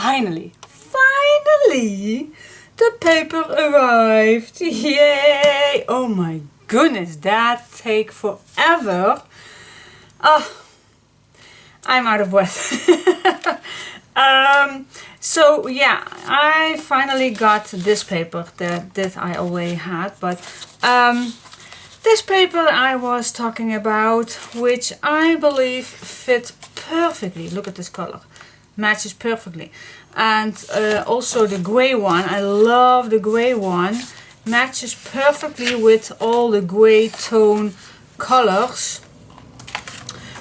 finally, the paper arrived. Yay! Oh my goodness, that take forever. Oh, I'm out of breath. So yeah, I finally got this paper that I already had, but this paper I was talking about, which I believe fit perfectly. Look at this color, matches perfectly. And also the gray one, I love the gray one, matches perfectly with all the gray tone colors.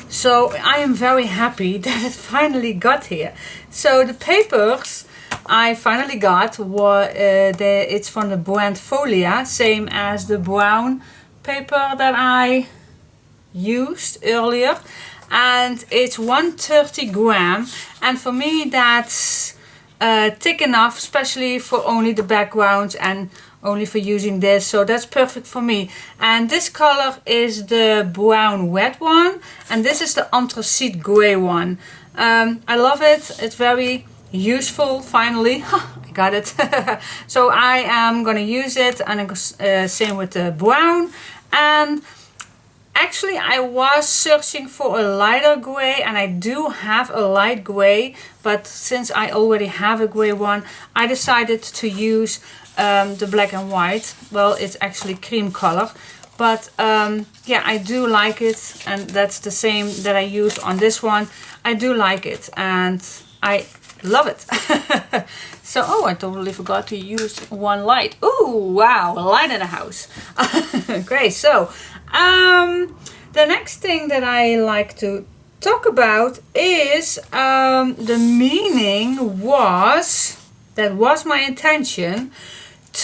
So I am very happy that it finally got here. So the papers I finally got were it's from the brand Folia, same as the brown paper that I used earlier, and it's 130 gram, and for me that's thick enough, especially for only the backgrounds and only for using this, so that's perfect for me. And this color is the brown wet one, and this is the anthracite gray one. I love it, it's very useful. Finally I got it. So I am gonna use it, and same with the brown. And actually I was searching for a lighter gray, and I do have a light gray, but since I already have a gray one, I decided to use the black and white. Well, it's actually cream color, but yeah, I do like it, and that's the same that I used on this one. I do like it and I love it. So, oh, I totally forgot to use one light. Ooh, wow, a light in the house. Great. So the next thing that I like to talk about is the meaning was, that was my intention,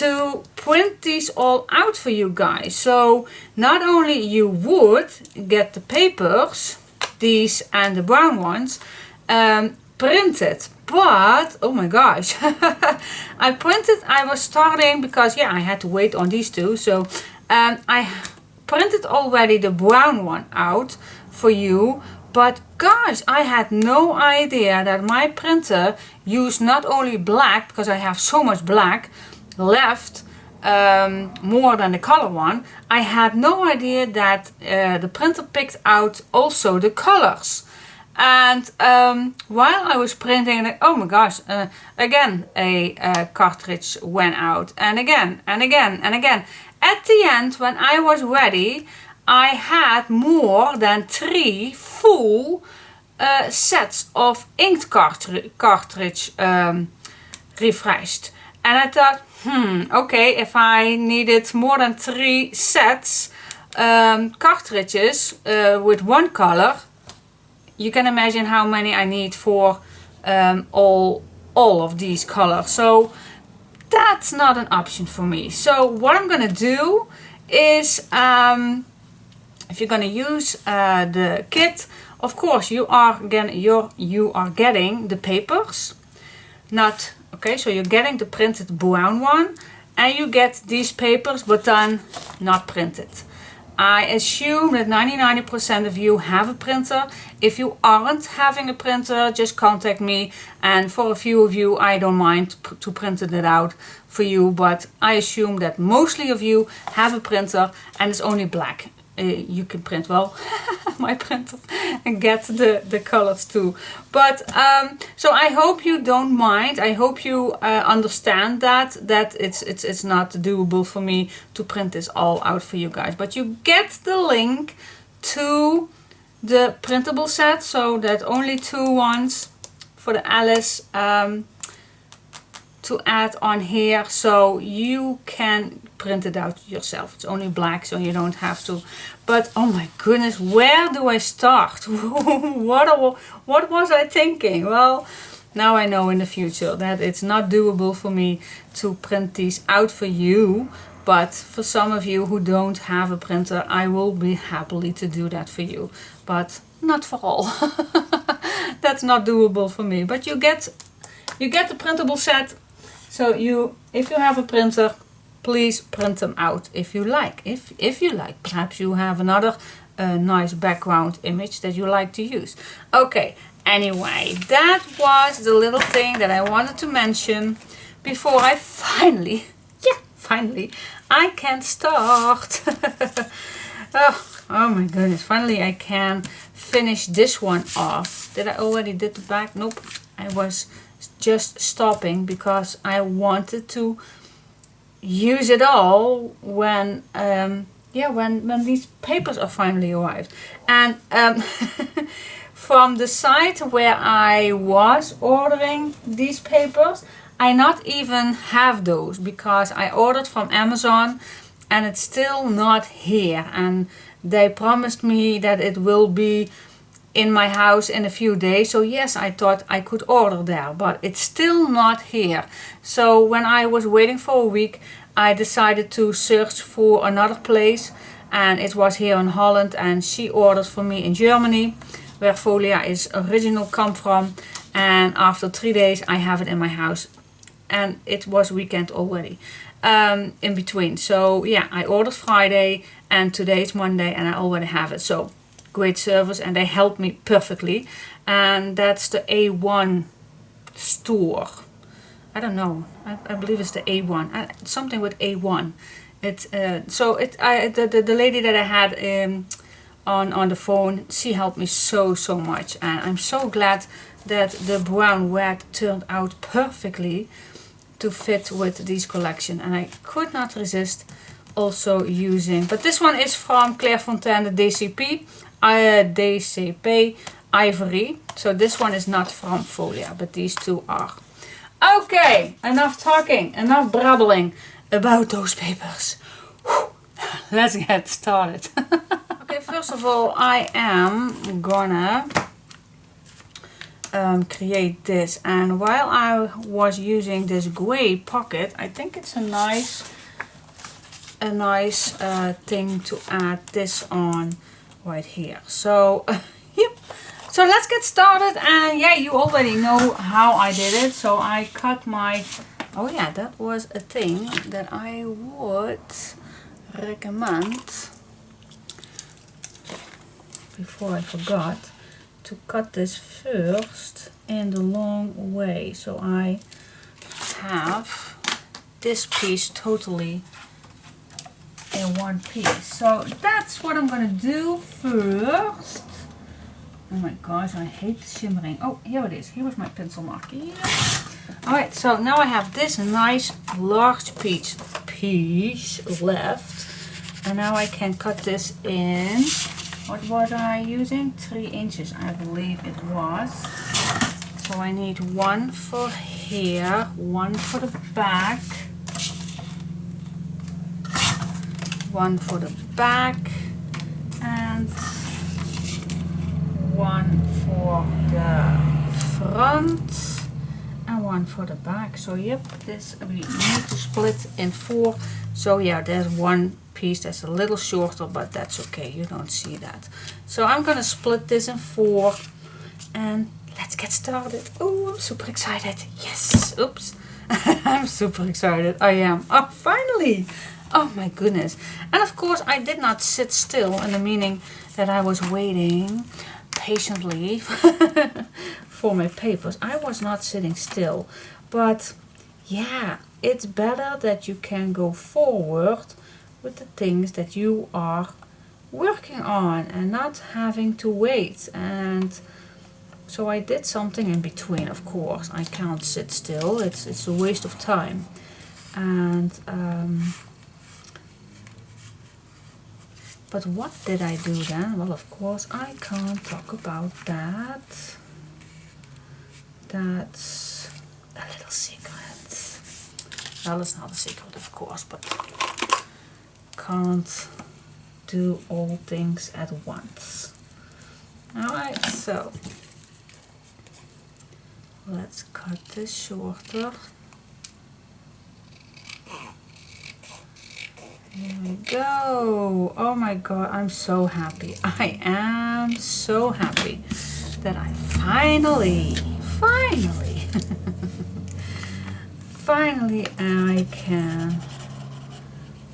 to print these all out for you guys. So not only you would get the papers, these and the brown ones, printed, but oh my gosh, I was starting, because yeah, I had to wait on these two, so I printed already the brown one out for you. But gosh, I had no idea that my printer used not only black, because I have so much black left, more than the color one. I had no idea that the printer picked out also the colors. And while I was printing, oh my gosh, again a cartridge went out, and again and again and again. At the end, when I was ready, I had more than 3 full sets of inked cartridge refreshed. And I thought, okay, if I needed more than 3 sets cartridges with one color, you can imagine how many I need for all of these colors. So that's not an option for me. So what I'm gonna do is, if you're gonna use the kit, of course you are getting the papers, not okay. So you're getting the printed brown one, and you get these papers, but then not printed. I assume that 99% of you have a printer. If you aren't having a printer, just contact me, and for a few of you I don't mind to print it out for you, but I assume that mostly of you have a printer and it's only black. You can print, well, my printer, and get the colors too. But so I hope you don't mind. I hope you understand that it's not doable for me to print this all out for you guys. But you get the link to the printable set, so that only 2 ones for the Alice to add on here, so you can print it out yourself. It's only black, so you don't have to. But oh my goodness, where do I start? What was I thinking? Well, now I know in the future that it's not doable for me to print these out for you. But for some of you who don't have a printer, I will be happily to do that for you. But not for all. That's not doable for me. But you get the printable set. So if you have a printer, please print them out if you like. If you like, perhaps you have another nice background image that you like to use. Okay, Anyway, that was the little thing that I wanted to mention before I finally, I can start. Oh my goodness, finally I can finish this one off. Did I already did the back? Nope. I was just stopping because I wanted to use it all when when these papers are finally arrived. And from the site where I was ordering these papers, I not even have those because I ordered from Amazon and it's still not here, and they promised me that it will be in my house in a few days. So yes, I thought I could order there, but it's still not here. So when I was waiting for a week, I decided to search for another place, and it was here in Holland, and she ordered for me in Germany, where Folia is original come from. And after 3 days I have it in my house, and it was weekend already in between. So yeah, I ordered Friday and today is Monday and I already have it. So great service, and they helped me perfectly. And that's the A1 store. I don't know. I believe it's the A1. Something with A1. It's the lady that I had on the phone, she helped me so much, and I'm so glad that the brown wag turned out perfectly to fit with this collection, and I could not resist also using. But this one is from Clairefontaine, the DCP Ivory. So this one is not from Folia, but these two are. Okay, enough talking, enough brabbling about those papers. Whew. Let's get started. Okay, first of all, I am gonna create this, and while I was using this gray pocket, I think it's a nice thing to add this on right here. So yep, so let's get started. And yeah, you already know how I did it. So I cut my, oh yeah, that was a thing that I would recommend before I forgot, to cut this first in the long way. So I have this piece totally in one piece. So that's what I'm gonna do first. Oh my gosh, I hate the shimmering. Oh, here it is. Here was my pencil marker. Alright, so now I have this nice large piece left. And now I can cut this in, what was I using? 3 inches, I believe it was. So I need one for here, one for the back, one for the back, and one for the front, and one for the back. So yep, this we need to split in 4. So yeah, there's one piece that's a little shorter, but that's okay, you don't see that. So I'm gonna split this in 4 and let's get started. Oh, I'm super excited. Yes, oops. I'm super excited, I am. Oh, finally. Oh my goodness. And of course I did not sit still, in the meaning that I was waiting patiently for my papers. I was not sitting still, but yeah, it's better that you can go forward with the things that you are working on and not having to wait. And so I did something in between. Of course I can't sit still, it's a waste of time. And but what did I do then? Well, of course I can't talk about that. That's a little secret. Well, it's not a secret, of course, but can't do all things at once. Alright, so let's cut this shorter. Here we go. Oh my god, I'm so happy. I am so happy that I finally finally I can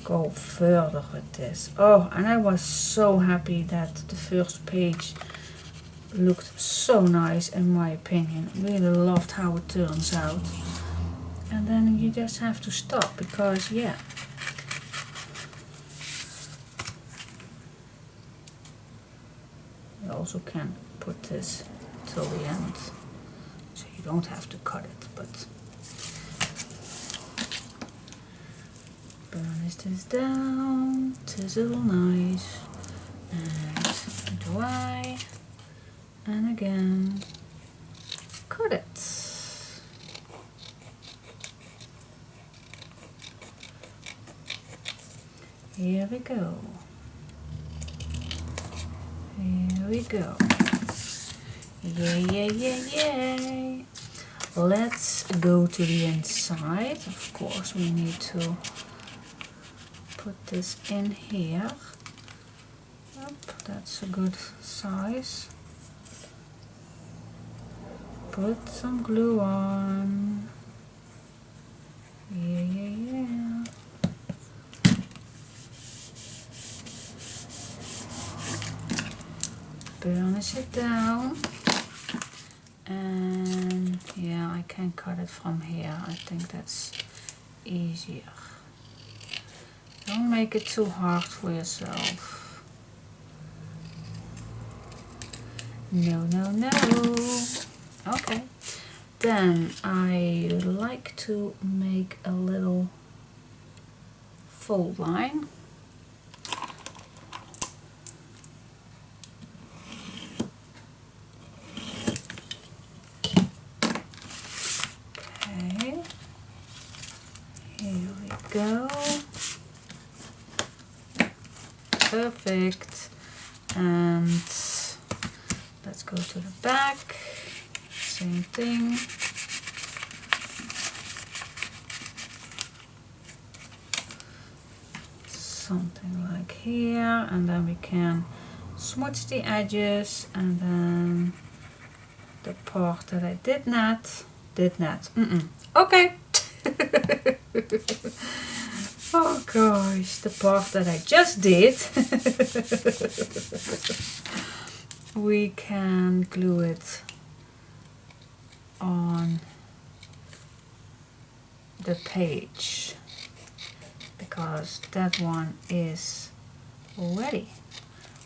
go further with this. Oh, and I was so happy that the first page looked so nice in my opinion. Really loved how it turns out. And then you just have to stop because yeah. You also can put this till the end, so you don't have to cut it, but burnish this down, tizzle nice, and dry, and again, cut it. Here we go. Here we go. Yay, yay, yay, yay. Let's go to the inside. Of course, we need to put this in here. Yep, that's a good size. Put some glue on. Yeah, yeah, yeah. Burnish it down, and yeah, I can cut it from here. I think that's easier. Don't make it too hard for yourself. No, no, no. Okay, then I like to make a little fold line. Go. Perfect. And let's go to the back. Same thing. Something like here, and then we can smudge the edges, and then the part that I did not. Okay. Oh gosh, the part that I just did. We can glue it on the page because that one is ready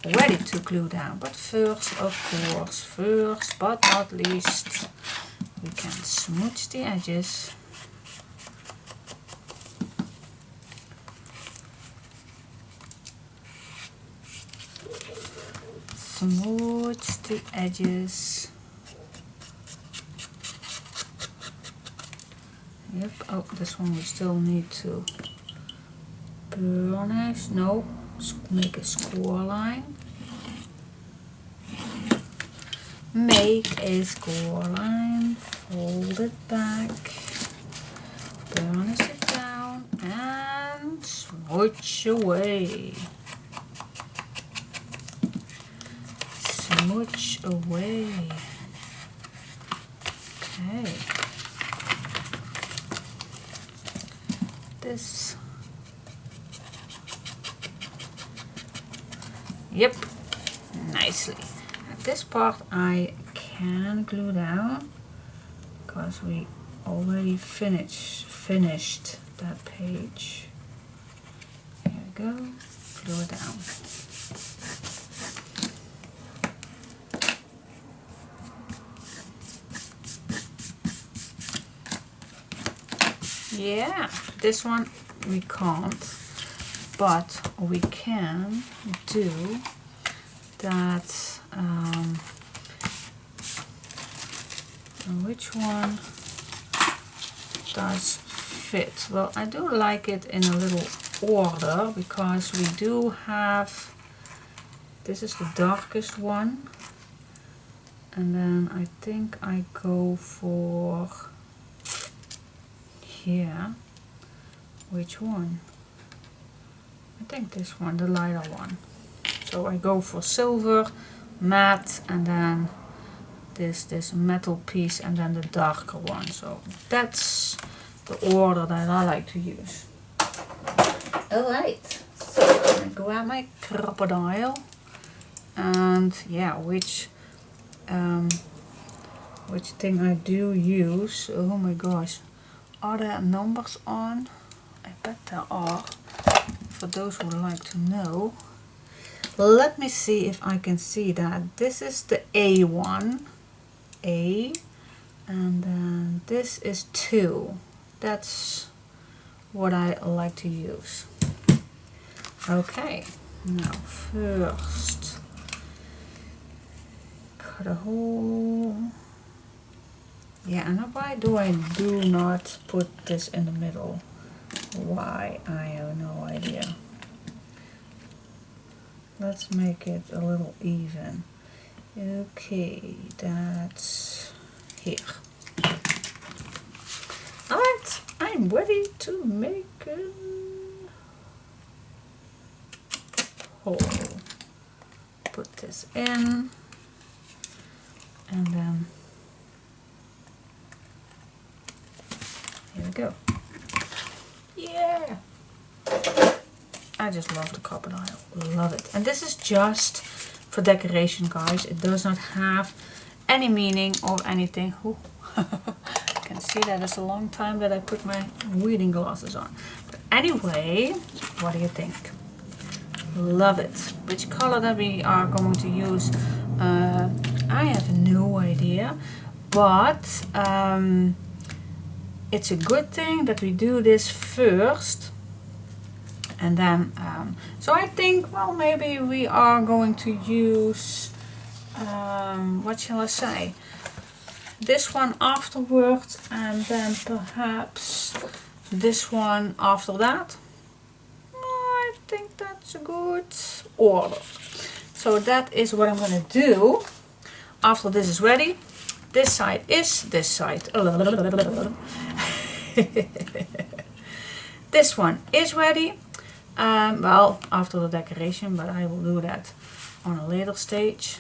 to glue down. But first, of course, first but not least, we can smudge the edges. Smooth the edges. Yep. Oh, this one we still need to burnish. No, make a score line. Make a score line. Fold it back. Burnish it down and smooch away. Smooch away. Okay. This. Yep. Nicely. And this part I can glue down because we already finished that page. Here we go. Glue it down. Yeah, this one we can't, but we can do that. Which one does fit? Well, I do like it in a little order because we do have, this is the darkest one, and then I think I go for here. Which one? I think this one, the lighter one. So I go for silver, matte, and then this metal piece, and then the darker one. So that's the order that I like to use. Alright, so I'm gonna grab my crocodile, and yeah, which which thing I do use. Oh my gosh, are there numbers on? I bet there are, for those who would like to know. Let me see if I can see that. This is the A one, A, and then this is 2. That's what I like to use. Okay, now first cut a hole. Yeah, and why do I do not put this in the middle? Why? I have no idea. Let's make it a little even. Okay, that's here. Alright, I'm ready to make a hole. Put this in, and then here we go. Yeah! I just love the copper. I love it. And this is just for decoration, guys. It does not have any meaning or anything. Ooh. I can see that it's a long time that I put my reading glasses on. But anyway, what do you think? Love it. Which color that we are going to use, I have no idea. But it's a good thing that we do this first. And then, so I think, well, maybe we are going to use, what shall I say, this one afterwards, and then perhaps this one after that. I think that's a good order. So that is what I'm going to do after this is ready. This side is this side. This one is ready. Well, after the decoration, but I will do that on a later stage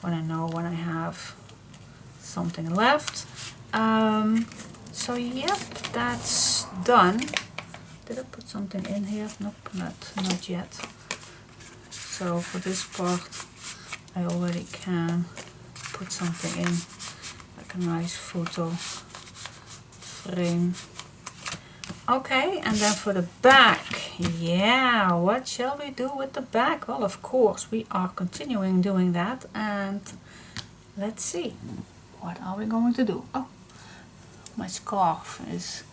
when I know when I have something left. So yep, that's done. Did I put something in here? Nope, not yet. So for this part I already can put something in, like a nice photo frame. Okay, and then for the back, yeah, what shall we do with the back? Well, of course, we are continuing doing that, and let's see, what are we going to do? Oh, my scarf is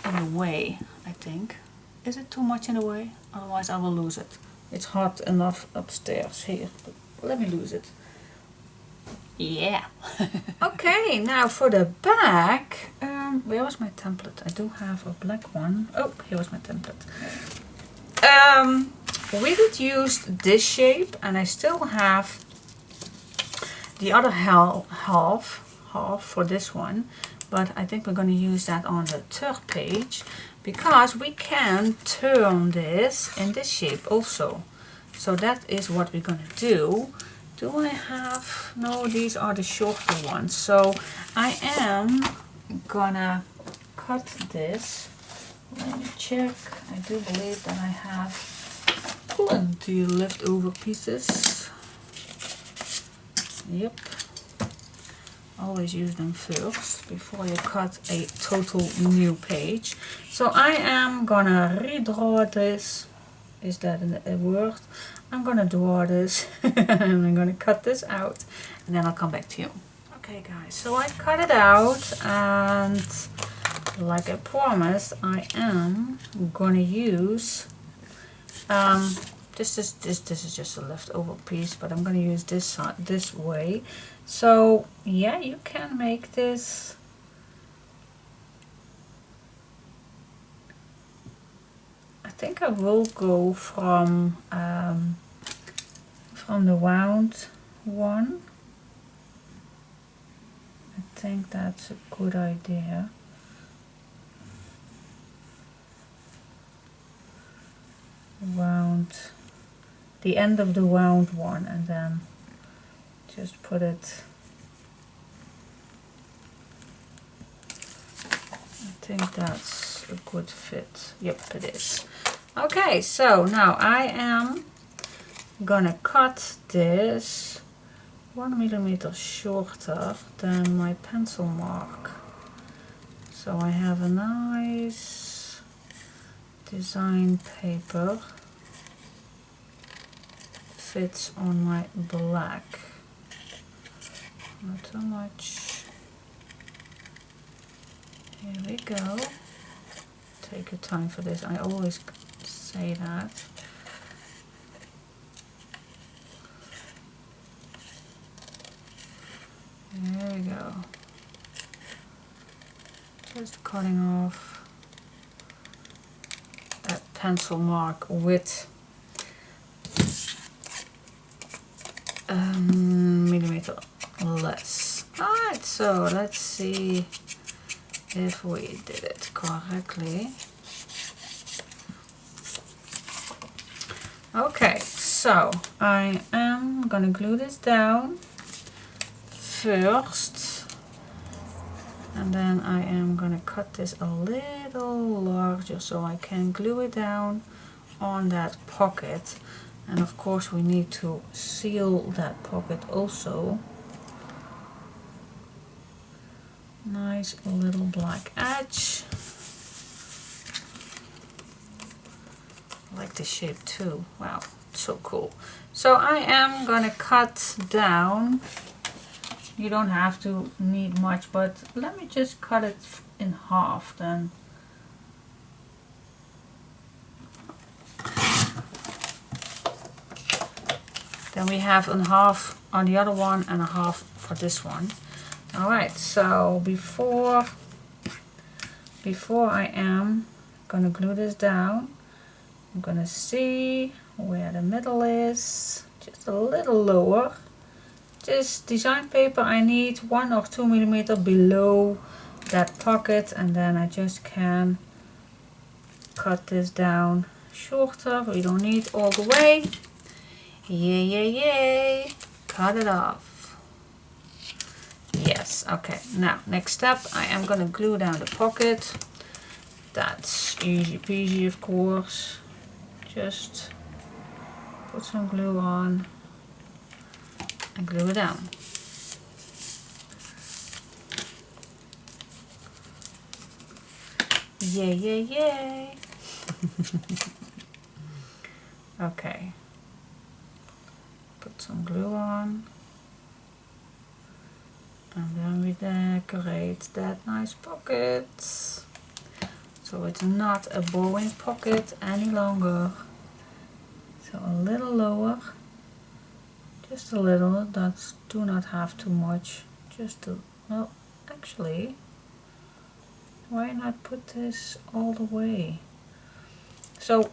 in the way, I think. Is it too much in the way? Otherwise I will lose it. It's hot enough upstairs here, but let me lose it. Yeah. Okay, now for the back, where was my template? I do have a black one. Oh, here was my template. We could use this shape, and I still have the other half for this one, but I think we're going to use that on the third page, because we can turn this in this shape also. So that is what we're going to do. Do I have, no, these are the shorter ones. So I am gonna cut this. Let me check. I do believe that I have plenty leftover pieces. Yep. Always use them first before you cut a total new page. So I am gonna redraw this. Is that a word? I'm gonna draw this and I'm gonna cut this out, and then I'll come back to you. Okay guys, so I cut it out, and like I promised, I am gonna use this is just a leftover piece, but I'm gonna use this way. So yeah, you can make this I think I will go from the round one. I think that's a good idea. Round, the end of the round one, and then just put it. I think that's a good fit. Yep, it is. Okay, so now I am gonna cut this 1 millimeter shorter than my pencil mark. So I have a nice design paper, fits on my black, not too much. Here we go. Take your time for this, I always say that. There we go. Just cutting off that pencil mark with millimeter less. Alright, so let's see if we did it correctly. Okay, so I am gonna glue this down first, and then I am gonna cut this a little larger so I can glue it down on that pocket. And of course we need to seal that pocket also. Nice little black edge. I like the shape too. Wow, so cool. So I am gonna cut down. You don't have to need much, but let me just cut it in half then. Then we have a half on the other one and a half for this one. Alright, so before I am gonna glue this down, I'm gonna see where the middle is, just a little lower. This design paper I need 1 or 2 millimeter below that pocket, and then I just can cut this down shorter. We don't need all the way. Yay, yay, yay. Cut it off. Yes, okay. Now, next step, I am gonna glue down the pocket. That's easy peasy, of course. Just put some glue on and glue it down. Yay, yay, yay. Okay. Put some glue on. And then we decorate that nice pocket. So it's not a bowing pocket any longer. So a little lower. Just a little, that's do not have too much. Just a, well, actually, why not put this all the way? So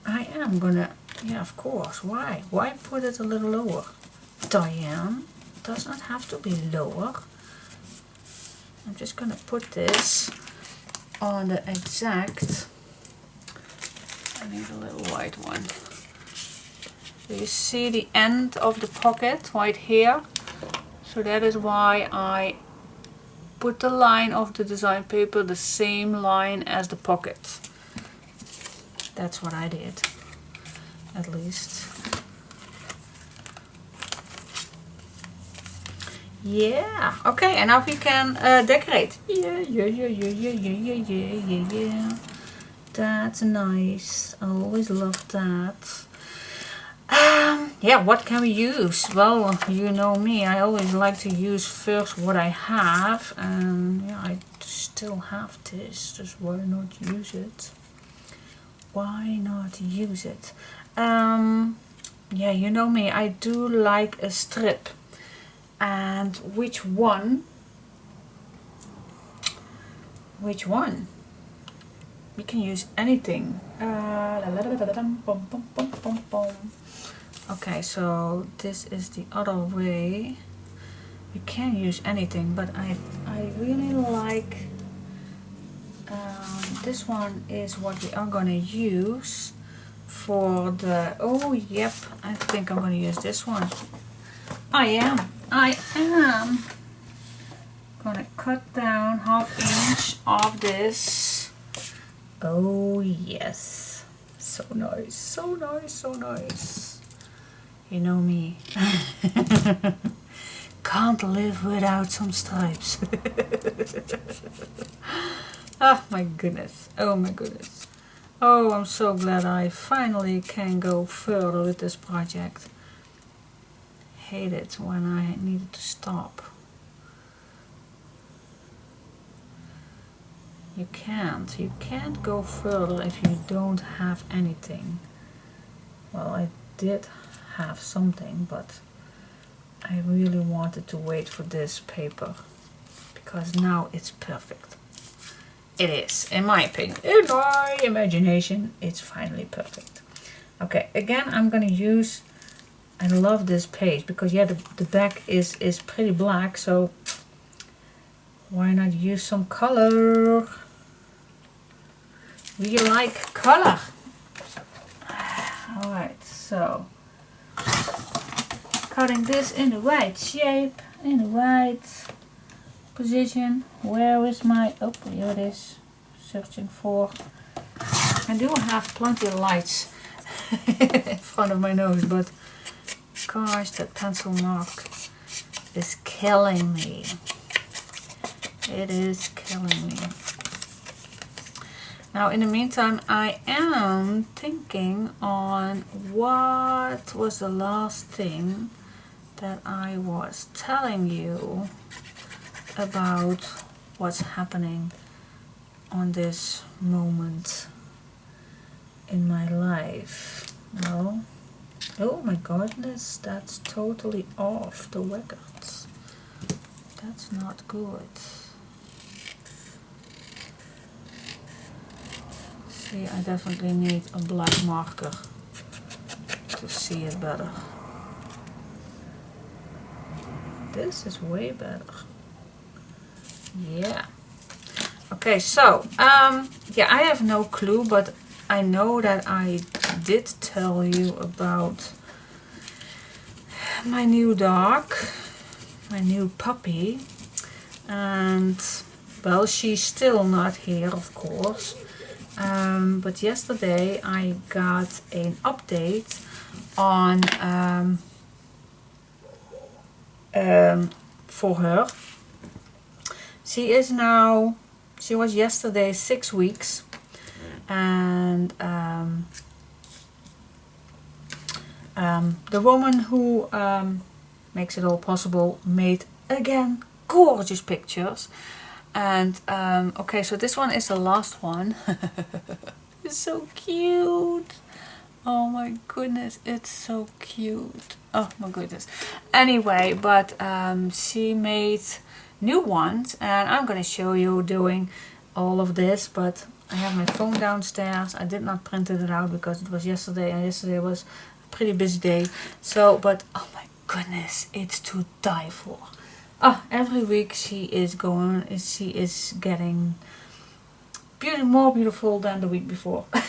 I am gonna, yeah, of course, why put it a little lower? Diane, does not have to be lower. I'm just gonna put this on the exact, I need a little white one. So you see the end of the pocket right here. So that is why I put the line of the design paper the same line as the pocket. That's what I did, at least. Yeah, okay, and now we can decorate. Yeah. That's nice. I always love that. Yeah, what can we use? Well, you know me, I always like to use first what I have, and yeah, I still have this, just why not use it? Why not use it? Yeah, you know me, I do like a strip. And which one? Which one? We can use anything. Okay, so this is the other way. You can use anything, but I really like this one is what we are gonna use for the, oh yep, I think I'm gonna use this one. I am gonna cut down 1/2 inch of this. Oh yes, so nice, so nice, so nice. You know me. can't live without some stripes. Oh my goodness. Oh my goodness. Oh, I'm so glad I finally can go further with this project. Hate it when I needed to stop. You can't go further if you don't have anything. Well, I did have something, but I really wanted to wait for this paper because now it's perfect. It is, in my opinion, in my imagination, it's finally perfect. Okay, again, I'm gonna use, I love this page because yeah, the back is pretty black, so why not use some color? We like color. Alright, so cutting this in the right shape, in the right position. Where is my, oh, here it is, searching for. I do have plenty of lights in front of my nose, but gosh, that pencil mark is killing me. It is killing me. Now, in the meantime, I am thinking on what was the last thing that I was telling you about what's happening on this moment in my life. Well, oh my goodness, that's totally off the records. That's not good. See, I definitely need a black marker to see it better. This is way better. Yeah. Okay, so, yeah, I have no clue, but I know that I did tell you about my new dog, my new puppy, and, well, she's still not here, of course. But yesterday I got an update on for her. She is now, she was yesterday 6 weeks, and the woman who makes it all possible made again gorgeous pictures. And okay, so this one is the last one. It's so cute. Oh my goodness, it's so cute. Oh my goodness. Anyway, but she made new ones, and I'm gonna show you doing all of this, but I have my phone downstairs. I did not print it out because it was yesterday, and yesterday was a pretty busy day. So, but oh my goodness, it's to die for. Oh, every week she is getting more beautiful than the week before. But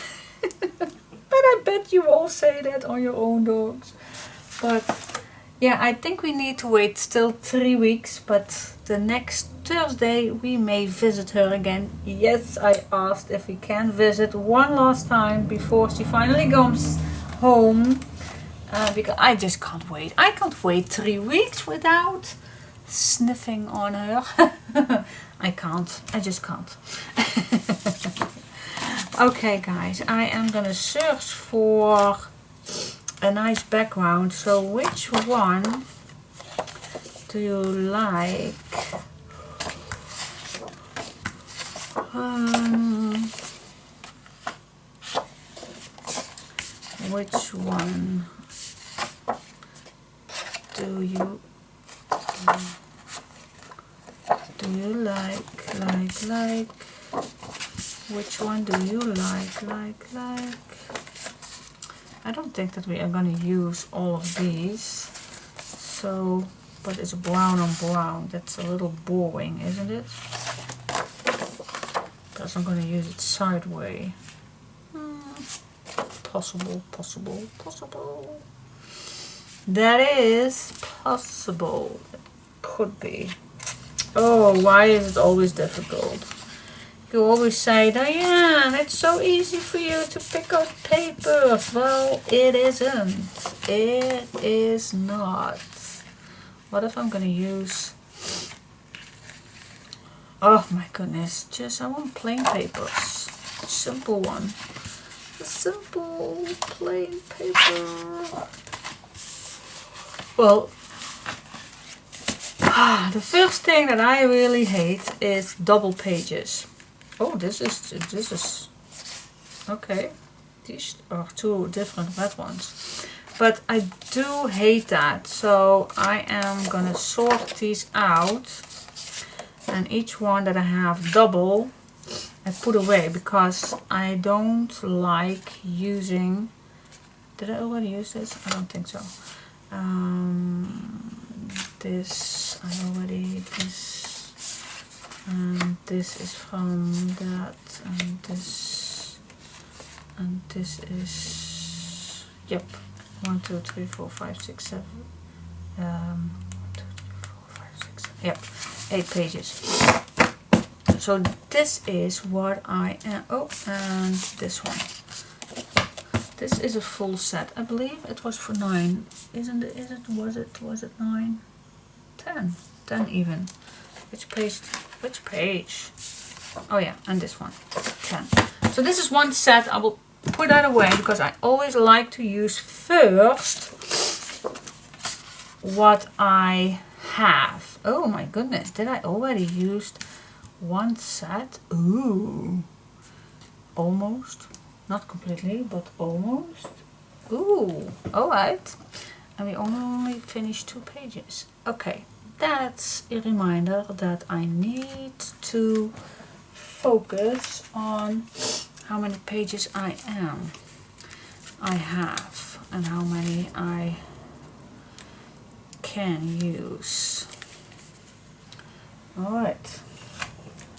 I bet you all say that on your own dogs. But yeah, I think we need to wait still 3 weeks, but the next Thursday we may visit her again. Yes, I asked if we can visit one last time before she finally comes home, because I just can't wait. I can't wait 3 weeks without sniffing on her. I can't. I just can't. Okay, guys, I am gonna search for a nice background. So which one do you like? Which one do you like? Which one do you like? I don't think that we are going to use all of these. So, but it's brown on brown. That's a little boring, isn't it? Because I'm going to use it sideways. Possible. That is possible. It could be. Oh, why is it always difficult? You always say, Diane, it's so easy for you to pick up papers. Well, it isn't. It is not. What if I'm gonna use, oh my goodness, just I want plain papers. Simple one. A simple plain paper. Well, the first thing that I really hate is double pages. Oh, this is okay. These are two different red ones, but I do hate that. So I am gonna sort these out, and each one that I have double I put away because I don't like using. Did I already use this? I don't think so. This I already, and this is from that, and this is, yep, 1 2 3 4 5 6 7 1 2 3 4 5 6 7, yep, 8 pages. So this is what I am. Oh, and this one. This is a full set. I believe it was for 9. Isn't it? Was it 9? 10 even. Which page? Which page? Oh yeah, and this one. 10. So this is one set. I will put that away because I always like to use first what I have. Oh my goodness, did I already use one set? Ooh. Almost. Not completely, but almost. Ooh, alright. And we only finished 2 pages. Okay, that's a reminder that I need to focus on how many pages I have, and how many I can use. Alright,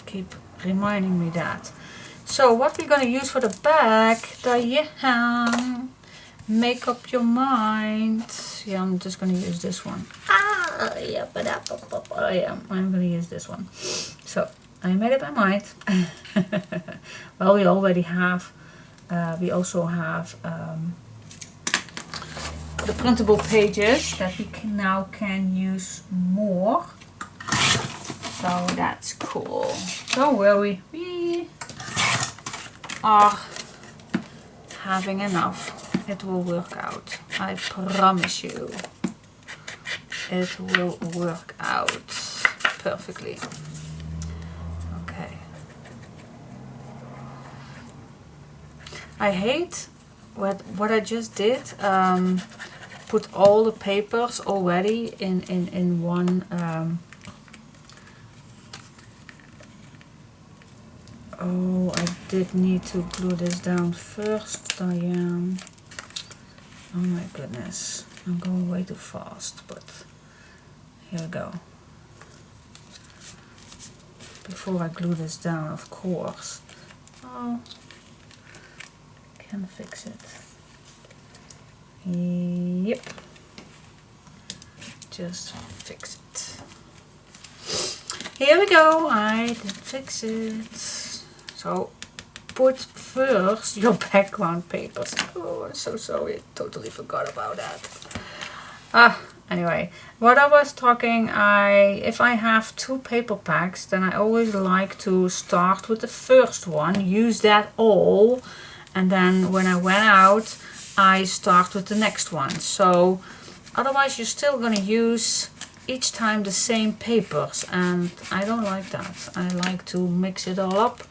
keep reminding me that. So what we're going to use for the back, Diane, make up your mind. Yeah, I'm just going to use this one. Yeah, I'm going to use this one. So I made up my mind. Well, we already have, we also have the printable pages that we can use more. So that's cool. Don't worry, we are having enough. It will work out. I promise you. It will work out perfectly. Okay. I hate what I just did. Put all the papers already in one. Oh, I did need to glue this down first, Diane. Oh my goodness, I'm going way too fast, but here we go. Before I glue this down, of course. Oh, can fix it. Yep. Just fix it. Here we go, I did fix it. So put first your background papers. Oh, I'm so sorry, I totally forgot about that. Anyway, what I was talking, if I have 2 paper packs, then I always like to start with the first one, use that all, and then when I went out, I start with the next one. So otherwise you're still gonna use each time the same papers, and I don't like that. I like to mix it all up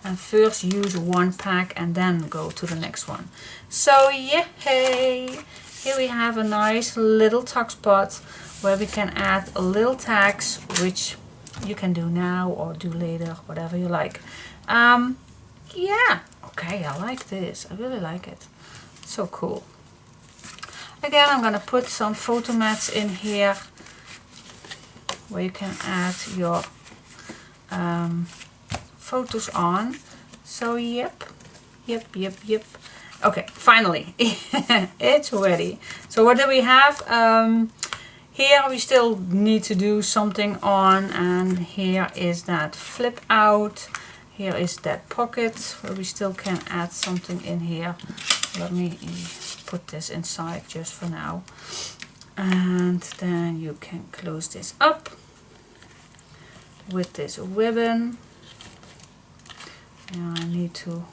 and first use one pack and then go to the next one. So yay! Here we have a nice little tuck spot where we can add a little tags, which you can do now or do later, whatever you like. Yeah, okay, I like this. I really like it. So cool. Again, I'm gonna put some photo mats in here where you can add your photos on. So yep. Okay, finally it's ready. So what do we have? Here we still need to do something on, and here is that flip out. Here is that pocket where we still can add something in here. Let me put this inside just for now. And then you can close this up with this ribbon. Yeah, I need to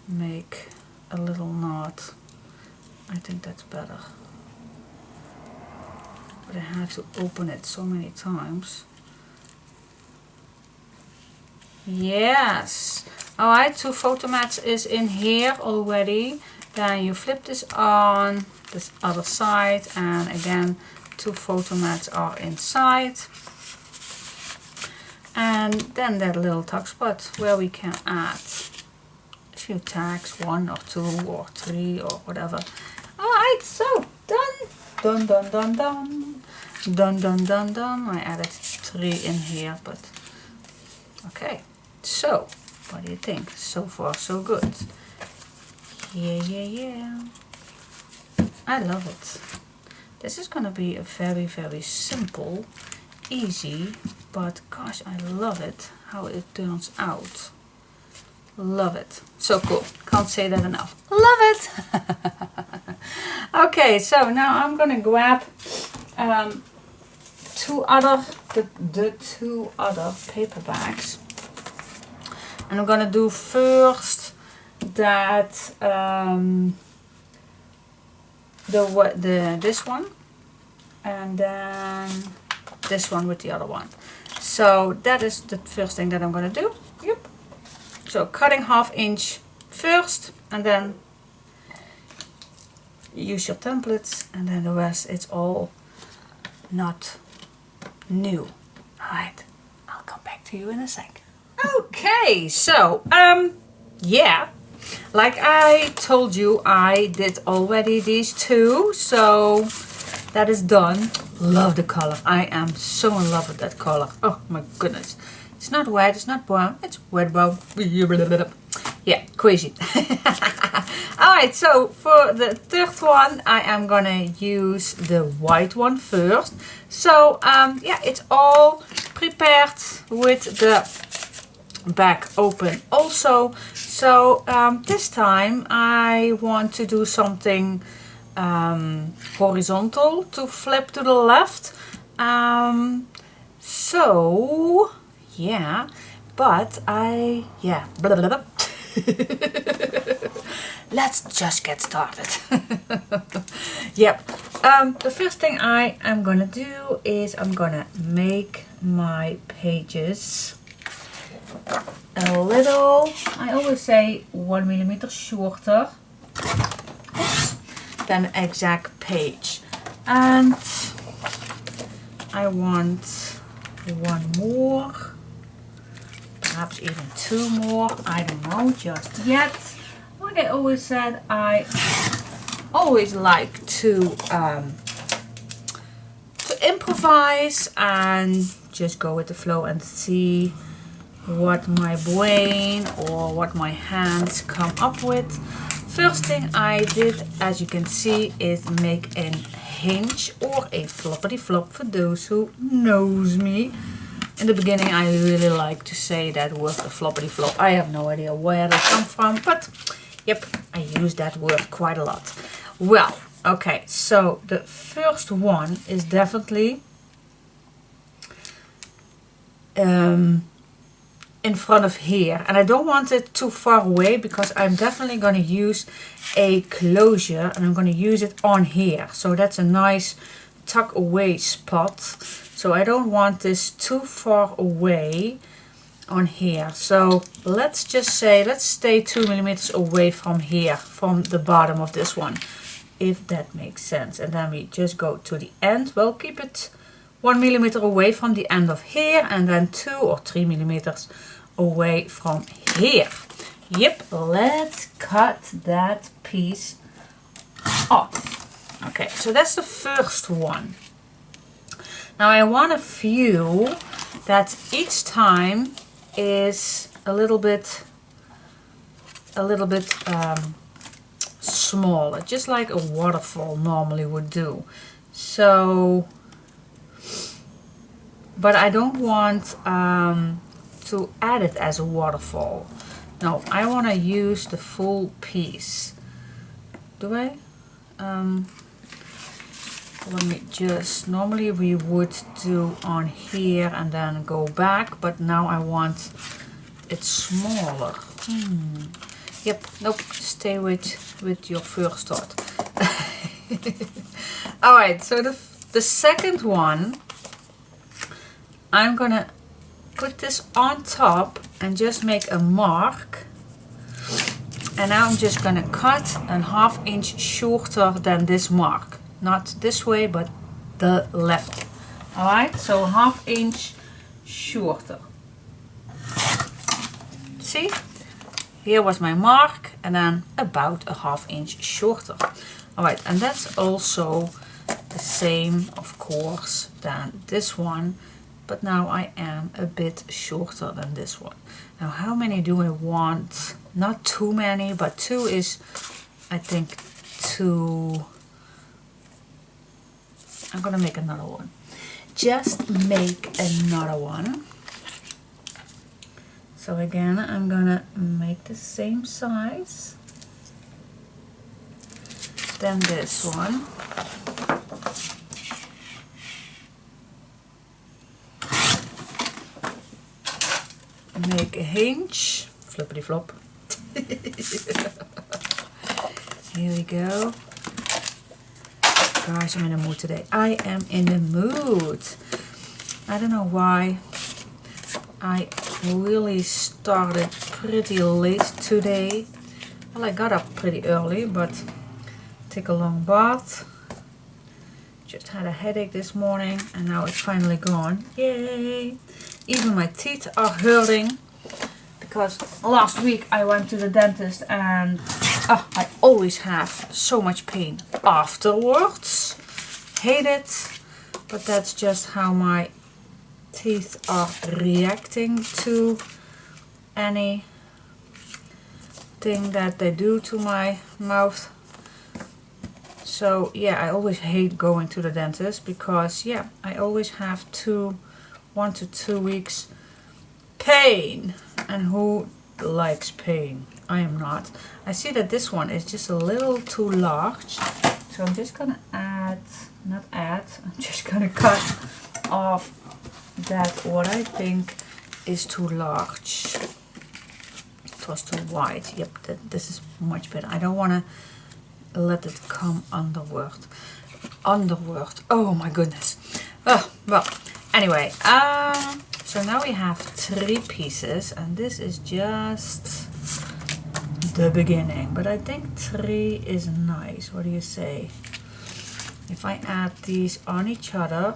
make a little knot. I think that's better. But I had to open it so many times. Yes. Alright, 2 photo mats is in here already. Then you flip this on this other side, and again 2 photo mats are inside. And then that little tuck spot where we can add a few tags, 1 or 2 or 3 or whatever. Alright, so done. Done, done, done, done. Done, done, done, done. I added 3 in here, but okay. So, what do you think? So far, so good. Yeah, yeah, yeah. I love it. This is gonna be a very, very simple, easy, but gosh, I love it how it turns out. Love it. So cool. Can't say that enough. Love it. Okay, so now I'm gonna grab the 2 other paper bags. And I'm gonna do first that this one, and then this one with the other one. So that is the first thing that I'm gonna do. Yep. So cutting 1/2 inch first, and then use your templates, and then the rest it's all not new. Alright, I'll come back to you in a sec. Okay, so yeah, like I told you, I did already these 2, so that is done. Love the color. I am so in love with that color. Oh my goodness. It's not white, it's not brown, it's red brown. Yeah, crazy. Alright, so for the 3rd one, I am gonna use the white one first. So yeah, it's all prepared with the back open also. So this time I want to do something horizontal to flip to the left. So yeah, but yeah, blah, blah, blah. Let's just get started. Yep. The first thing I am gonna do is I'm gonna make my pages a little, I always say 1 millimeter shorter than the exact page. And I want 1 more, perhaps even 2 more, I don't know just yet. Like I always said, I always like to improvise and just go with the flow and see what my brain or what my hands come up with. First thing I did, as you can see, is make a hinge or a floppity flop for those who knows me. In the beginning I really like to say that word, a floppity flop. I have no idea where that comes from, but yep, I use that word quite a lot. Well, okay, so the first one is definitely in front of here, and I don't want it too far away because I'm definitely going to use a closure, and I'm going to use it on here. So that's a nice tuck away spot. So I don't want this too far away on here. So let's just say, let's stay 2 millimeters away from here, from the bottom of this one, if that makes sense. And then we just go to the end. Well, keep it 1 millimeter away from the end of here, and then 2 or 3 millimeters away from here. Yep, let's cut that piece off. Okay, so that's the first one. Now I want a few that each time is a little bit smaller, just like a waterfall normally would do. So, but I don't want to add it as a waterfall. No, I want to use the full piece. Do I? Let me just, normally we would do on here and then go back, but now I want it smaller. Yep, nope, stay with your first thought. Alright, so the second one, I'm gonna put this on top and just make a mark. And now I'm just gonna cut a 1/2 inch shorter than this mark. Not this way, but the left. Alright, so 1/2 inch shorter. See? Here was my mark, and then about a 1/2 inch shorter. Alright, and that's also the same, of course, than this one, but now I am a bit shorter than this one. Now, how many do I want? Not too many, but 2 is, I think, too. I'm gonna make another one. Just make another one. So again, I'm gonna make the same size. Then this one. Make a hinge. Flippity flop. Here we go. Gosh, I'm in the mood today. I am in the mood. I don't know why. I really started pretty late today. Well, I got up pretty early, but took a long bath. Just had a headache this morning, and now it's finally gone. Yay! Even my teeth are hurting because last week I went to the dentist and I always have so much pain afterwards. Hate it, but that's just how my teeth are reacting to anything that they do to my mouth. So yeah, I always hate going to the dentist because yeah, I always have 1 to 2 weeks pain. And who likes pain? I am not. I see that this one is just a little too large, so I'm just gonna I'm just gonna cut off that what I think is too large. It was too wide. Yep, this is much better. I don't want to let it come underward. Oh my goodness. Oh, well, anyway, so now we have 3 pieces, and this is just the beginning, but I think 3 is nice. What do you say? If I add these on each other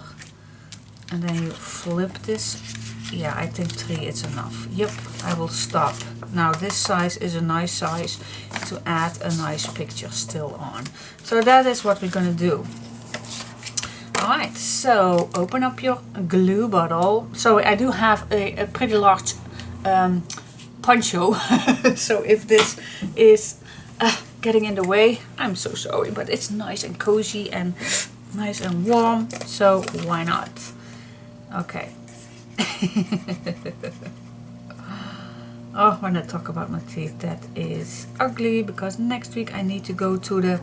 and then you flip this, yeah, I think 3 is enough. Yep, I will stop. Now this size is a nice size to add a nice picture still on. So that is what we're gonna do. Alright, so open up your glue bottle. So I do have a pretty large poncho. So if this is getting in the way, I'm so sorry, but it's nice and cozy and nice and warm, so why not? Okay. Oh, when I talk about my teeth, that is ugly, because next week I need to go to the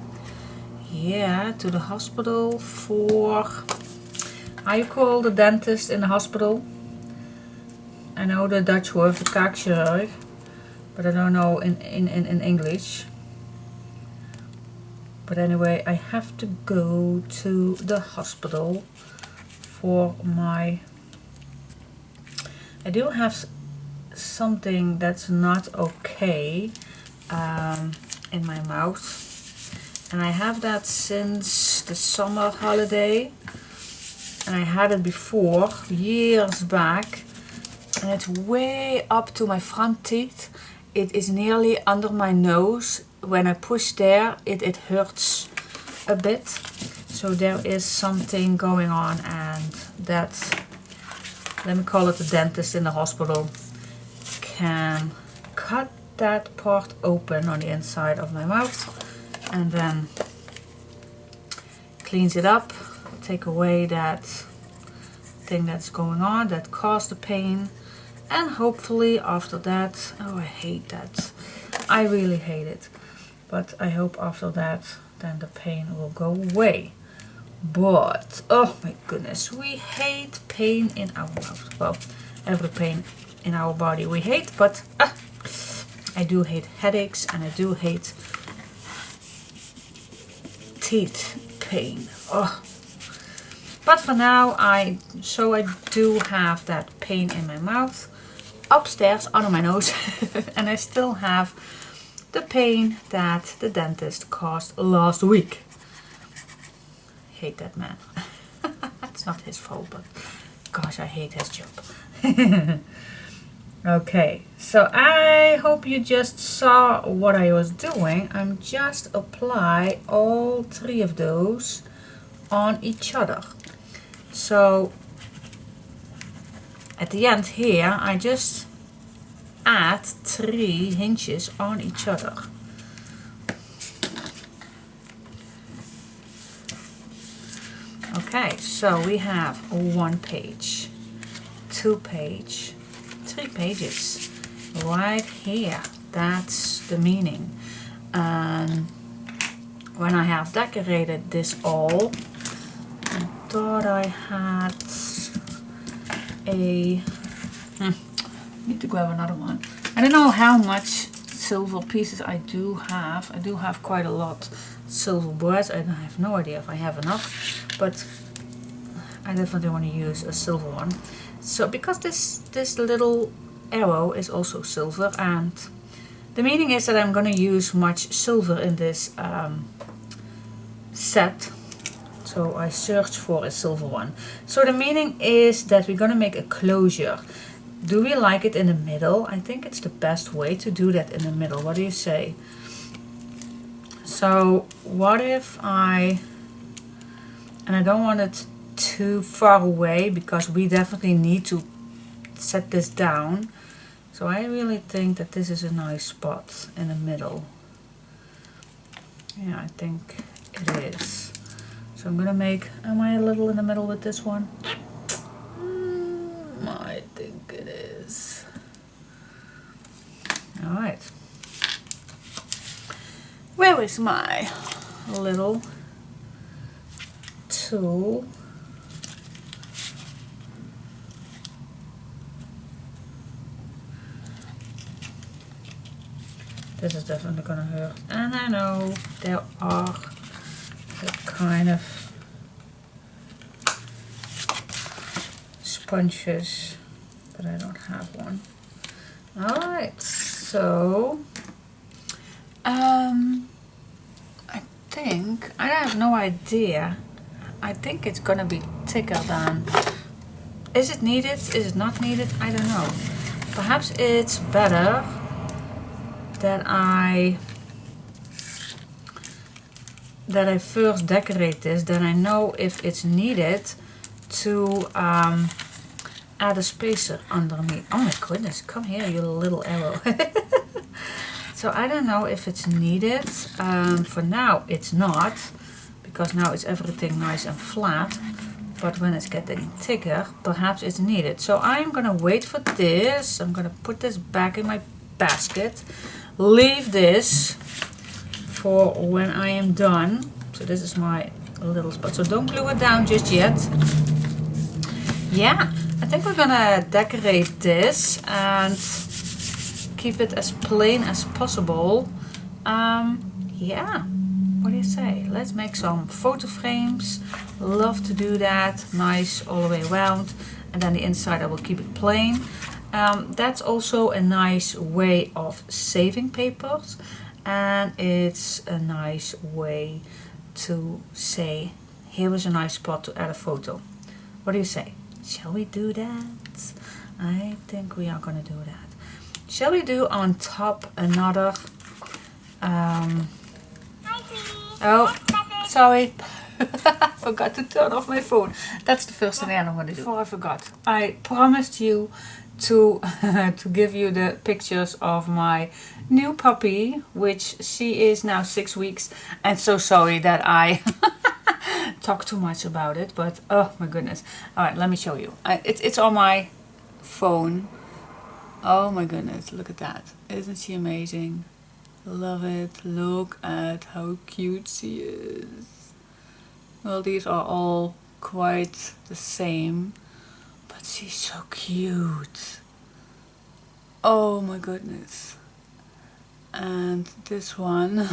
hospital for, how you call the dentist in the hospital? I know the Dutch word, the kaakchirurg, but I don't know in English. But anyway, I have to go to the hospital for my, I do have something that's not okay in my mouth. And I have that since the summer holiday. And I had it before, years back. And it's way up to my front teeth. It is nearly under my nose. When I push there, it hurts a bit. So there is something going on, and that, let me call it the dentist in the hospital, can cut that part open on the inside of my mouth and then cleans it up, take away that thing that's going on that caused the pain, and hopefully after that, oh, I hate that, I really hate it, but I hope after that then the pain will go away. But, oh my goodness, we hate pain in our mouth. Well, every pain in our body we hate, but I do hate headaches and I do hate teeth pain. Oh. But for now, I do have that pain in my mouth, upstairs under my nose, and I still have the pain that the dentist caused last week. Hate that man. It's not his fault, but gosh, I hate his job. Okay, so I hope you just saw what I was doing. I'm just apply all three of those on each other. So at the end here, I just add 3 hinges on each other. Okay, so we have 1 page, 2 page, 3 pages right here. That's the meaning. And when I have decorated this all, I thought I had a need to grab another one. I don't know how much silver pieces I do have. I do have quite a lot silver boards. I have no idea if I have enough, but I definitely want to use a silver one. So because this little arrow is also silver, and the meaning is that I'm going to use much silver in this set. So I searched for a silver one. So the meaning is that we're going to make a closure. Do we like it in the middle? I think it's the best way to do that in the middle. What do you say? So what if and I don't want it too far away because we definitely need to set this down. So I really think that this is a nice spot in the middle. Yeah, I think it is. So I'm gonna make, am I a little in the middle with this one? I think it is. Alright. Where is my little tool? This is definitely gonna hurt. And I know there are the kind of sponges, but I don't have one. Alright, so I think, I have no idea. I think it's gonna be thicker than, is it needed? Is it not needed? I don't know. Perhaps it's better that I first decorate this, then I know if it's needed to add a spacer underneath. Oh my goodness, come here, you little arrow. So I don't know if it's needed. For now it's not, because now it's everything nice and flat, but when it's getting thicker, perhaps it's needed. So I'm gonna wait for this. I'm gonna put this back in my basket, leave this for when I am done. So this is my little spot, so don't glue it down just yet. Yeah, I think we're gonna decorate this and keep it as plain as possible. Yeah, what do you say? Let's make some photo frames. Love to do that. Nice all the way around, and then the inside I will keep it plain. That's also a nice way of saving papers, and it's a nice way to say, here is a nice spot to add a photo. What do you say? Shall we do that? I think we are gonna do that. Shall we do on top another oh, sorry. Forgot to turn off my phone. That's the first thing I'm gonna do. Before I forgot, I promised you to to give you the pictures of my new puppy, which she is now 6 weeks, and so sorry that I talk too much about it, but oh my goodness. All right, let me show you. It's on my phone. Oh my goodness, look at that. Isn't she amazing? Love it. Look at how cute she is. Well, these are all quite the same, but she's so cute. Oh my goodness. And this one,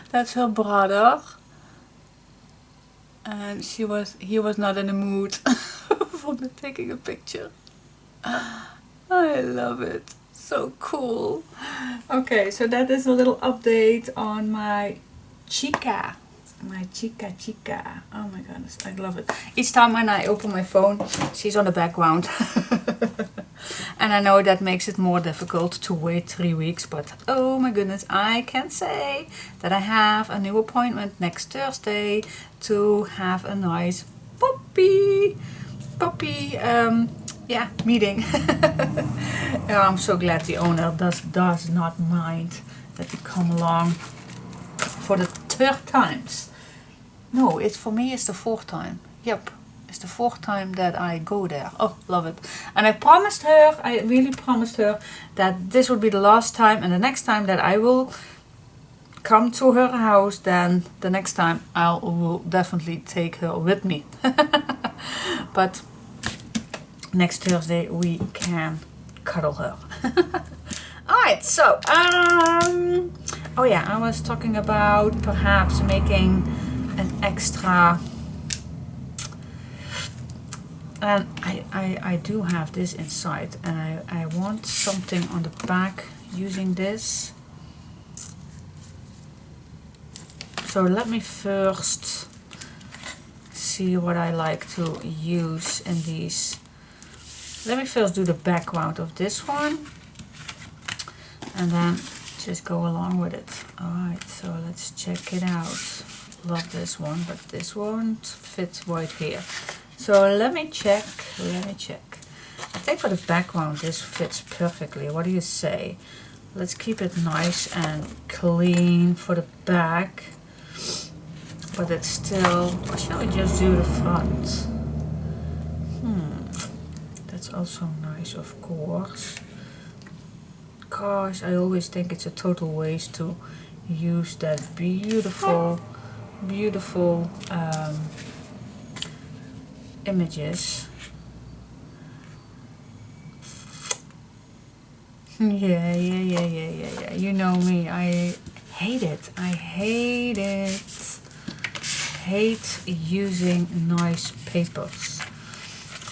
that's her brother. And he was not in the mood for taking a picture. I love it. So cool. Okay, so that is a little update on my chica. My chica. Oh my goodness, I love it. Each time when I open my phone, she's on the background. And I know that makes it more difficult to wait 3 weeks, but oh my goodness, I can say that I have a new appointment next Thursday to have a nice puppy meeting. I'm so glad the owner does not mind that we come along for the 3rd times. No, for me it's the 4th time. Yep, it's the 4th time that I go there. Oh, love it. And I really promised her that this would be the last time, and the next time that I will come to her house, then the next time I will definitely take her with me. But next Thursday we can cuddle her. Alright, so oh yeah, I was talking about perhaps making an extra, and I do have this inside, and I want something on the back using this. So let me first see what I like to use in these. Let me first do the background of this one, and then just go along with it. Alright, so let's check it out. Love this one, but this won't fit right here. So let me check. I think for the background this fits perfectly. What do you say? Let's keep it nice and clean for the back, but it's still, or shall we just do the front? That's also nice, of course. Gosh, I always think it's a total waste to use that beautiful images. Yeah. You know me. I hate it. Hate using nice papers.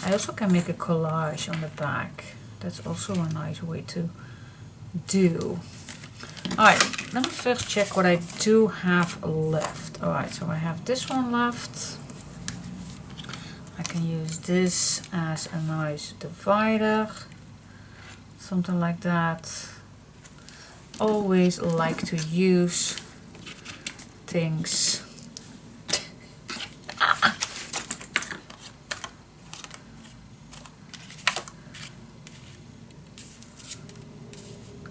I also can make a collage on the back. That's also a nice way to do. Alright, let me first check what I do have left. Alright, so I have this one left. I can use this as a nice divider. Something like that. Always like to use things.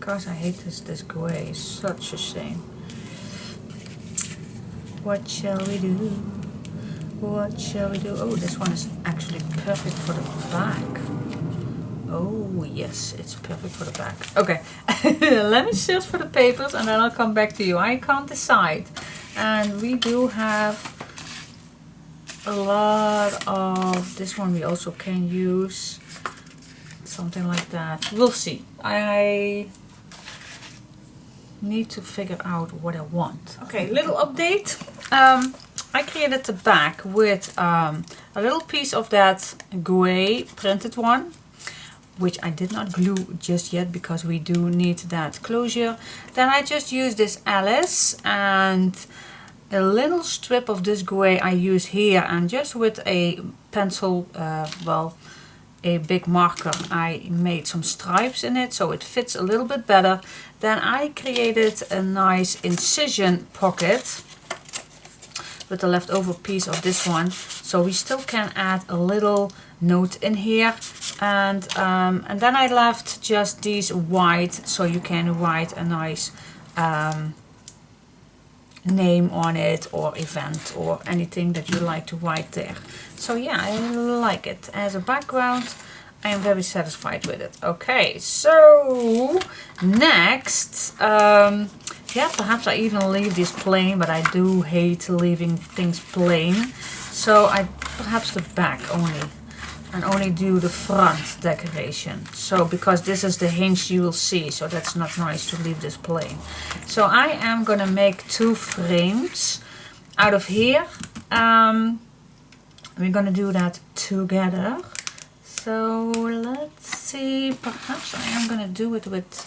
Gosh, I hate this gray. It's such a shame. What shall we do? What shall we do? Oh, this one is actually perfect for the back. Oh, yes, it's perfect for the back. Okay, let me search for the papers and then I'll come back to you. I can't decide. And we do have a lot of this one we also can use. Something like that. We'll see. I need to figure out what I want. Okay, little update. I created the back with a little piece of that gray printed one, which I did not glue just yet because we do need that closure. Then I just used this Alice and a little strip of this gray I use here, and just with a pencil, a big marker, I made some stripes in it so it fits a little bit better. Then I created a nice incision pocket with the leftover piece of this one, so we still can add a little note in here. And then I left just these white, so you can write a nice name on it, or event, or anything that you like to write there. So yeah, I like it as a background. I am very satisfied with it. Okay, so next, Yeah, perhaps I even leave this plain, but I do hate leaving things plain. So I perhaps the back only, and only do the front decoration. So because this is the hinge you will see, so that's not nice to leave this plain. So I am gonna make 2 frames out of here. We're gonna do that together. So let's see, perhaps I am gonna do it with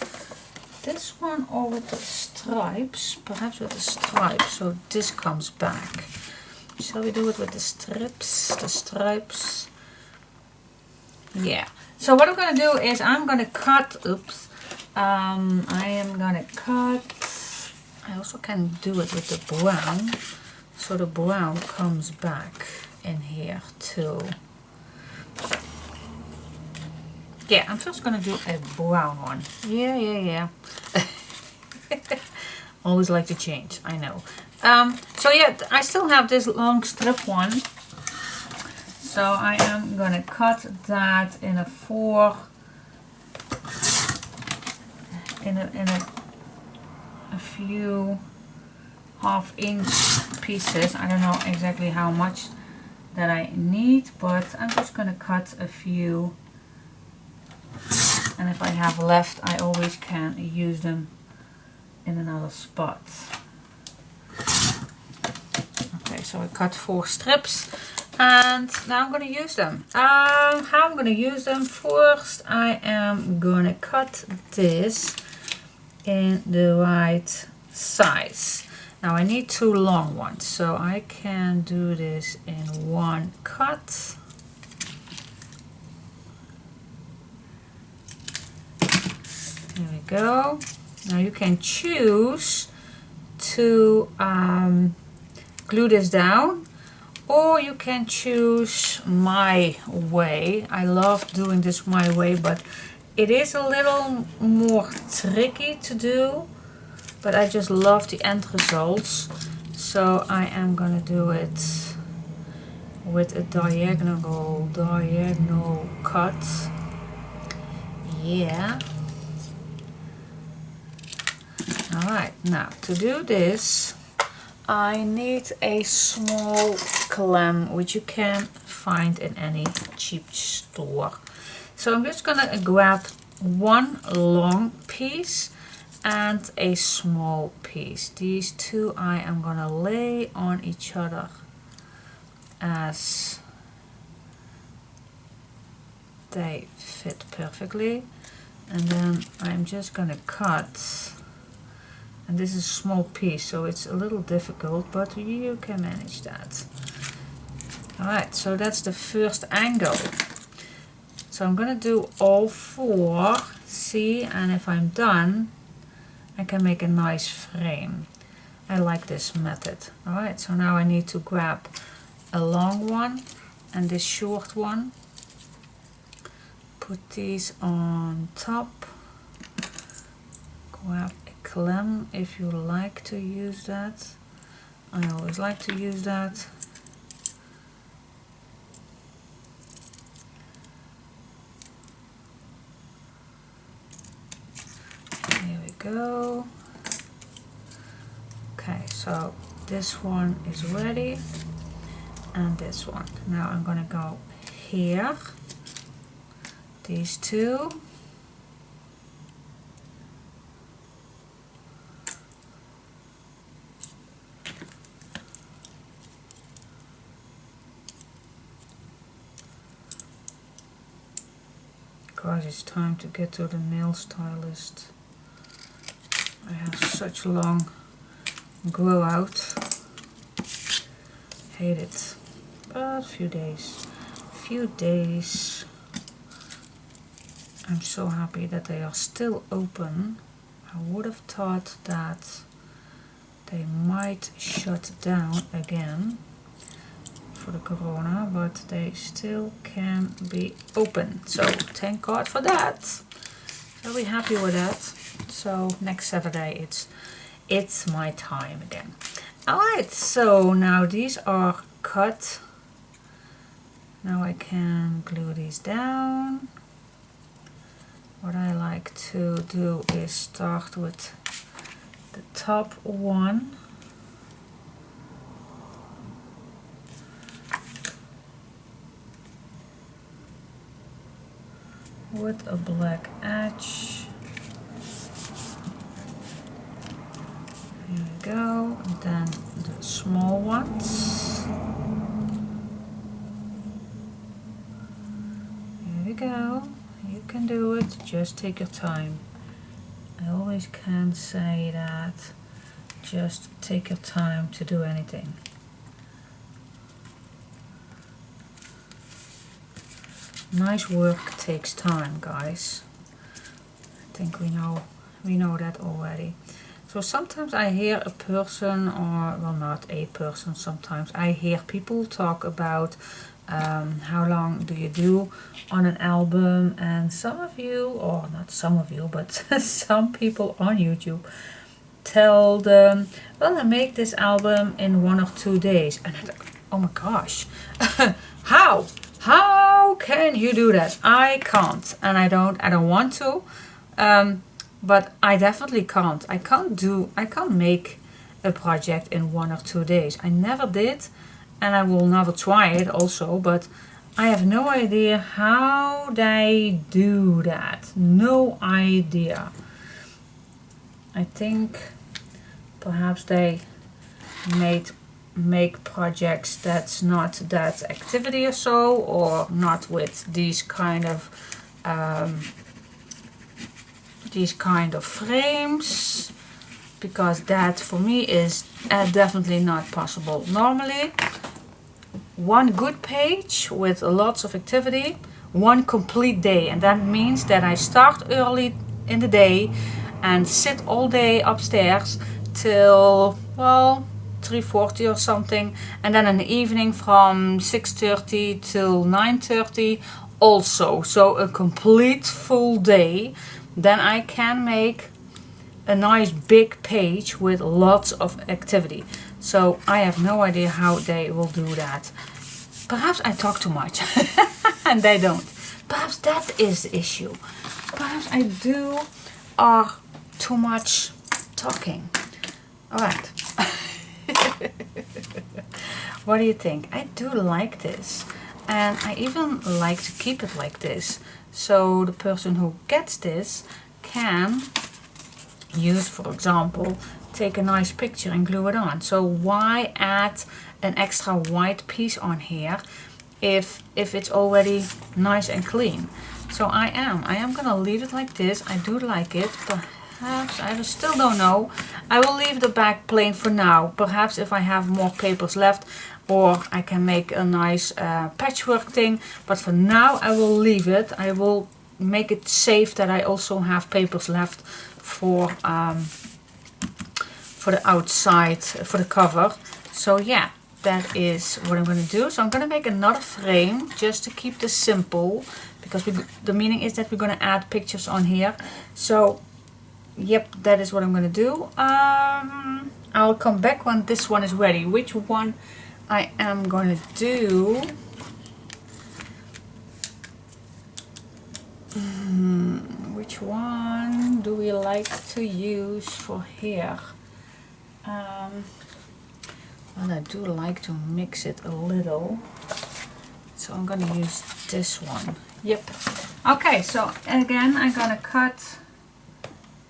this one or with the stripes. Perhaps with the stripes, so this comes back. Shall we do it with the stripes? Yeah. So what I'm gonna do is I'm gonna cut, I am gonna cut, I also can do it with the brown. So the brown comes back in here too. Yeah, I'm first gonna do a brown one. Yeah. Always like to change, I know. So yeah, I still have this long strip one. So I am gonna cut that in a few half-inch pieces. I don't know exactly how much that I need, but I'm just gonna cut a few. And if I have left, I always can use them in another spot. Okay, so I cut 4 strips and now I'm going to use them. How I'm going to use them? First I am going to cut this in the right size. Now I need 2 long ones, so I can do this in 1 cut. There we go. Now you can choose to glue this down, or you can choose my way. I love doing this my way, but it is a little more tricky to do, but I just love the end results. So I am gonna do it with a diagonal cut. Yeah. Alright, now to do this I need a small clam, which you can find in any cheap store. So I'm just gonna grab 1 long piece and a small piece. These 2 I am gonna lay on each other as they fit perfectly, and then I'm just gonna cut. And this is a small piece, so it's a little difficult, but you can manage that. Alright, so that's the first angle. So I'm gonna do all 4, see, and if I'm done, I can make a nice frame. I like this method. Alright, so now I need to grab a long one and this short one. Put these on top. Grab clam if you like to use that. I always like to use that. Here we go. Okay, so this one is ready and this one. Now I'm gonna go here, these 2. Because it's time to get to the nail stylist. I have such long grow out. Hate it. But a few days. I'm so happy that they are still open. I would have thought that they might shut down again for the corona, but they still can be open, so thank God for that. Very happy with that. So next Saturday it's my time again. Alright, so now these are cut. Now I can glue these down. What I like to do is start with the top one. With a black edge. Here we go. And then the small ones. Here we go. You can do it. Just take your time. I always can say that. Just take your time to do anything. Nice work takes time, guys. I think we know that already. So sometimes I hear a person, or well, not a person, sometimes I hear people talk about how long do you do on an album, and some of you, or not some of you, but some people on YouTube tell them, well, I make this album in 1 or 2 days. And I'm like, oh my gosh, how can you do that? I can't, and I don't want to, but I definitely can't. I can't make a project in 1 or 2 days. I never did, and I will never try it also, but I have no idea how they do that. No idea. I think perhaps they make projects that's not that activity or so, or not with these kind of frames, because that for me is definitely not possible. Normally, one good page with lots of activity, 1 complete day, and that means that I start early in the day and sit all day upstairs till, well, 3:40 or something, and then in the evening from 6:30 till 9:30 also. So a complete full day. Then I can make a nice big page with lots of activity. So I have no idea how they will do that. Perhaps I talk too much and they don't. Perhaps that is the issue. Perhaps I do too much talking. Alright. What do you think? I do like this, and I even like to keep it like this, so the person who gets this can use, for example, take a nice picture and glue it on. So why add an extra white piece on here if it's already nice and clean? So I am gonna leave it like this. I do like it. Perhaps, I still don't know. I will leave the back plain for now. Perhaps if I have more papers left, or I can make a nice patchwork thing. But for now I will leave it. I will make it safe that I also have papers left for the outside, for the cover. So yeah, that is what I'm going to do. So I'm going to make another frame just to keep this simple, because the meaning is that we're going to add pictures on here. So yep, that is what I'm going to do. I'll come back when this one is ready. Which one I am going to do? Which one do we like to use for here? Well, I do like to mix it a little, so I'm going to use this one. Yep. Okay, so again I'm going to cut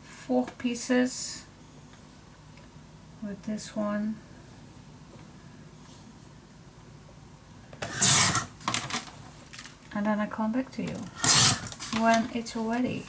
4 pieces with this one. And then I come back to you when it's ready.